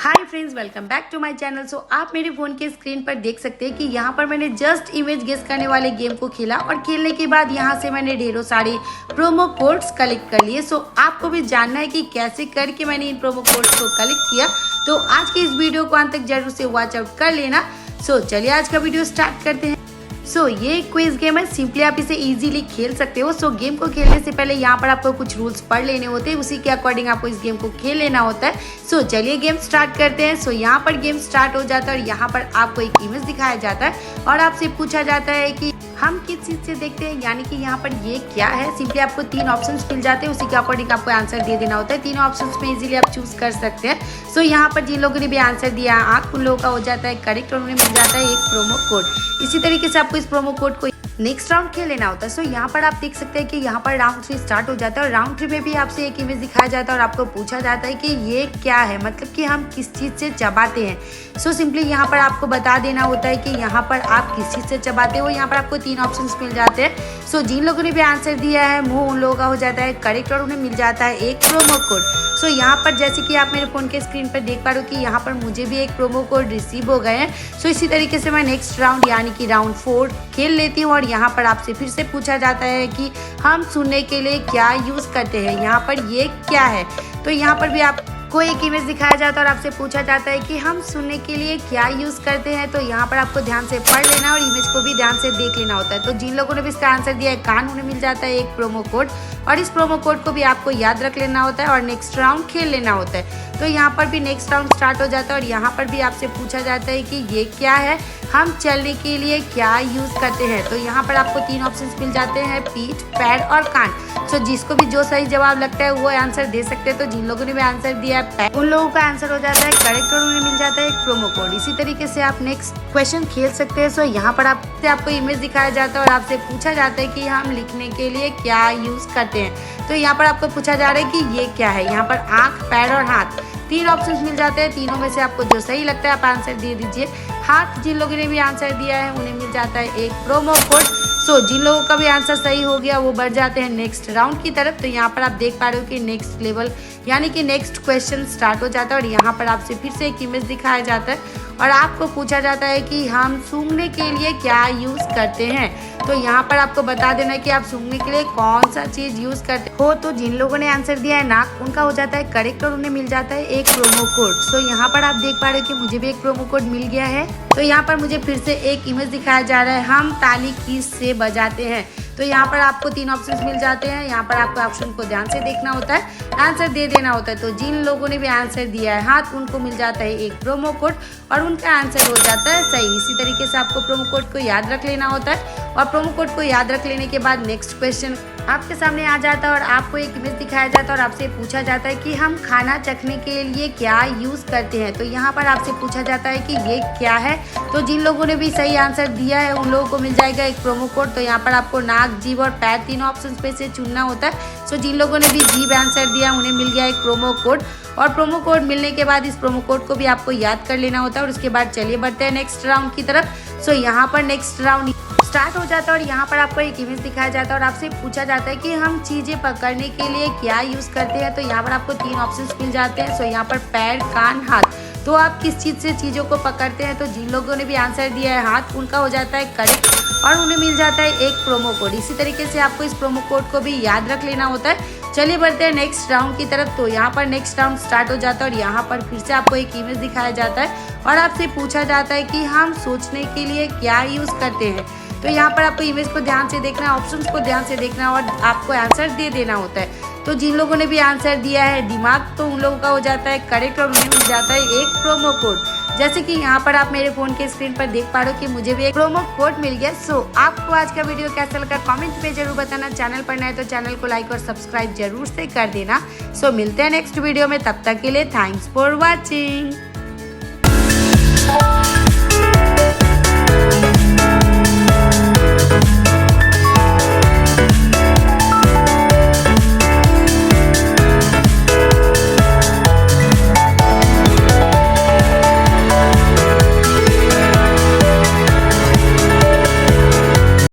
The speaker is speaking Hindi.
Hi friends, welcome back to my channel. So आप मेरे फोन के स्क्रीन पर देख सकते हैं कि यहाँ पर मैंने जस्ट इमेज गेस करने वाले गेम को खेला और खेलने के बाद यहाँ से मैंने ढेरों सारे प्रोमो कोड्स कलेक्ट कर लिए। सो आपको भी जानना है कि कैसे करके मैंने इन प्रोमो कोड्स को कलेक्ट किया, तो आज के इस वीडियो को अंत तक जरूर से वॉच आउट कर लेना। सो चलिए आज का वीडियो स्टार्ट करते हैं। सो ये क्विज गेम है, सिंपली आप इसे इजीली खेल सकते हो। सो गेम को खेलने से पहले यहाँ पर आपको कुछ रूल्स पढ़ लेने होते हैं, उसी के अकॉर्डिंग आपको इस गेम को खेल लेना होता है। सो चलिए गेम स्टार्ट करते हैं। सो यहाँ पर गेम स्टार्ट हो जाता है और यहाँ पर आपको एक इमेज दिखाया जाता है और आपसे पूछा जाता है कि हम किस चीज से देखते हैं, यानी कि यहाँ पर ये क्या है। सिंपली आपको 3 ऑप्शंस मिल जाते हैं, उसी के अकॉर्डिंग आपको आंसर दे देना होता है। 3 ऑप्शंस में इजीली आप चूज कर सकते हैं। सो यहाँ पर जिन लोगों ने भी आंसर दिया आंख, उन लोगों का हो जाता है करेक्ट और उन्हें मिल जाता है एक प्रोमो कोड। इसी तरीके से आपको इस प्रोमो कोड को नेक्स्ट राउंड खेल लेना होता है। सो यहाँ पर आप देख सकते हैं कि यहाँ पर राउंड 3 स्टार्ट हो जाता है और राउंड 3 में भी आपसे एक इमेज दिखाया जाता है और आपको पूछा जाता है कि ये क्या है, मतलब कि हम किस चीज़ से चबाते हैं। सो सिंपली यहाँ पर आपको बता देना होता है कि यहाँ पर आप किस चीज़ से चबाते हो। यहाँ पर आपको 3 ऑप्शंस मिल जाते हैं। सो जिन लोगों ने भी आंसर दिया है मुँह, उन लोगों का हो जाता है करेक्ट और उन्हें मिल जाता है एक प्रोमो कोड। सो यहाँ पर जैसे कि आप मेरे फ़ोन के स्क्रीन पर देख पा रहे हो कि यहाँ पर मुझे भी एक प्रोमो कोड रिसीव हो गए हैं। सो इसी तरीके से मैं नेक्स्ट राउंड यानी कि राउंड 4 खेल लेती हूँ और यहाँ पर आपसे फिर से पूछा जाता है कि हम सुनने के लिए क्या यूज़ करते हैं, यहाँ पर ये क्या है। तो यहाँ पर भी आपको एक इमेज दिखाया जाता है और आपसे पूछा जाता है कि हम सुनने के लिए क्या यूज़ करते हैं। तो यहाँ पर आपको ध्यान से पढ़ लेना और इमेज को भी ध्यान से देख लेना होता है। तो जिन लोगों ने भी इसका आंसर दिया है कान, उन्हें मिल जाता है एक प्रोमो कोड और इस प्रोमो कोड को भी आपको याद रख लेना होता है और नेक्स्ट राउंड खेल लेना होता है। तो यहाँ पर भी नेक्स्ट राउंड स्टार्ट हो जाता है और यहाँ पर भी आपसे पूछा जाता है कि ये क्या है, हम चलने के लिए क्या यूज़ करते हैं। तो यहाँ पर आपको 3 ऑप्शंस मिल जाते हैं, पीठ, पैर और कान। सो जिसको भी जो सही जवाब लगता है वो आंसर दे सकते हैं। तो जिन लोगों ने भी आंसर दिया है पैर, उन लोगों का आंसर हो जाता है करेक्ट और उन्हें मिल जाता है एक प्रोमो कोड। इसी तरीके से आप नेक्स्ट क्वेश्चन खेल सकते हैं। सो यहाँ पर आपको इमेज दिखाया जाता है और आपसे पूछा जाता है कि हम लिखने के लिए क्या यूज़ करते हैं। तो यहाँ पर आपको पूछा जा रहा है कि ये क्या है। यहाँ पर आँख, पैर और हाथ 3 ऑप्शंस मिल जाते हैं। तीनों में से आपको जो सही लगता है आप आंसर दे दीजिए। हाथ जिन लोगों ने भी आंसर दिया है उन्हें मिल जाता है एक प्रोमो कोड। सो जिन लोगों का भी आंसर सही हो गया वो बढ़ जाते हैं नेक्स्ट राउंड की तरफ। तो यहाँ पर आप देख पा रहे हो कि नेक्स्ट लेवल यानी कि नेक्स्ट क्वेश्चन स्टार्ट हो जाता है और यहाँ पर आपसे फिर से एक इमेज दिखाया जाता है और आपको पूछा जाता है कि हम सूंघने के लिए क्या यूज़ करते हैं। तो यहाँ पर आपको बता देना है कि आप सूंघने के लिए कौन सा चीज़ यूज़ करते हो। तो जिन लोगों ने आंसर दिया है नाक, उनका हो जाता है करेक्ट और उन्हें मिल जाता है एक प्रोमो कोड। सो यहाँ पर आप देख पा रहे हो कि मुझे भी एक प्रोमो कोड मिल गया है। तो यहाँ पर मुझे फिर से एक इमेज दिखाया जा रहा है, हम ताली किस से बजाते हैं। तो यहाँ पर आपको 3 ऑप्शंस मिल जाते हैं। यहाँ पर आपको ऑप्शन को ध्यान से देखना होता है, आंसर दे देना होता है। तो जिन लोगों ने भी आंसर दिया है हाथ, उनको मिल जाता है एक प्रोमो कोड और उनका आंसर हो जाता है सही। इसी तरीके से आपको प्रोमो कोड को याद रख लेना होता है और प्रोमो कोड को याद रख लेने के बाद नेक्स्ट क्वेश्चन आपके सामने आ जाता है और आपको एक इमेज दिखाया जाता है और आपसे पूछा जाता है कि हम खाना चखने के लिए क्या यूज़ करते हैं। तो यहाँ पर आपसे पूछा जाता है कि ये क्या है। तो जिन लोगों ने भी सही आंसर दिया है उन लोगों को मिल जाएगा एक प्रोमो कोड। तो यहाँ पर आपको नाक, जीभ और पैर 3 ऑप्शन पे से चुनना होता है। सो जिन लोगों ने भी जीभ आंसर दिया उन्हें मिल गया एक प्रोमो कोड और प्रोमो कोड मिलने के बाद इस प्रोमो कोड को भी आपको याद कर लेना होता है और उसके बाद चलिए बढ़ते हैं नेक्स्ट राउंड की तरफ। सो यहाँ पर नेक्स्ट राउंड स्टार्ट हो जाता है और यहाँ पर आपको एक इमेज दिखाया जाता है और आपसे पूछा जाता है कि हम चीज़ें पकड़ने के लिए क्या यूज़ करते हैं। तो यहाँ पर आपको 3 ऑप्शंस मिल जाते हैं। सो यहाँ पर पैर, कान, हाथ, तो आप किस चीज़ से चीज़ों को पकड़ते हैं। तो जिन लोगों ने भी आंसर दिया है हाथ, उनका हो जाता है करेक्ट और उन्हें मिल जाता है एक प्रोमो कोड। इसी तरीके से आपको इस प्रोमो कोड को भी याद रख लेना होता है। चलिए बढ़ते हैं नेक्स्ट राउंड की तरफ। तो यहाँ पर नेक्स्ट राउंड स्टार्ट हो जाता है और यहाँ पर फिर से आपको एक इमेज दिखाया जाता है और आपसे पूछा जाता है कि हम सोचने के लिए क्या यूज़ करते हैं। तो यहाँ पर आपको इमेज को ध्यान से देखना है, ऑप्शंस को ध्यान से देखना और आपको आंसर दे देना होता है। तो जिन लोगों ने भी आंसर दिया है दिमाग, तो उन लोगों का हो जाता है करेक्ट और उन्हें मिल जाता है एक प्रोमो कोड। जैसे कि यहाँ पर आप मेरे फ़ोन के स्क्रीन पर देख पा रहे हो कि मुझे भी एक प्रोमो कोड मिल गया। सो आपको आज का वीडियो कैसा लगा कमेंट में जरूर बताना। चैनल पर नए तो चैनल को लाइक और सब्सक्राइब जरूर से कर देना। सो मिलते हैं नेक्स्ट वीडियो में, तब तक के लिए थैंक्स फॉर वॉचिंग।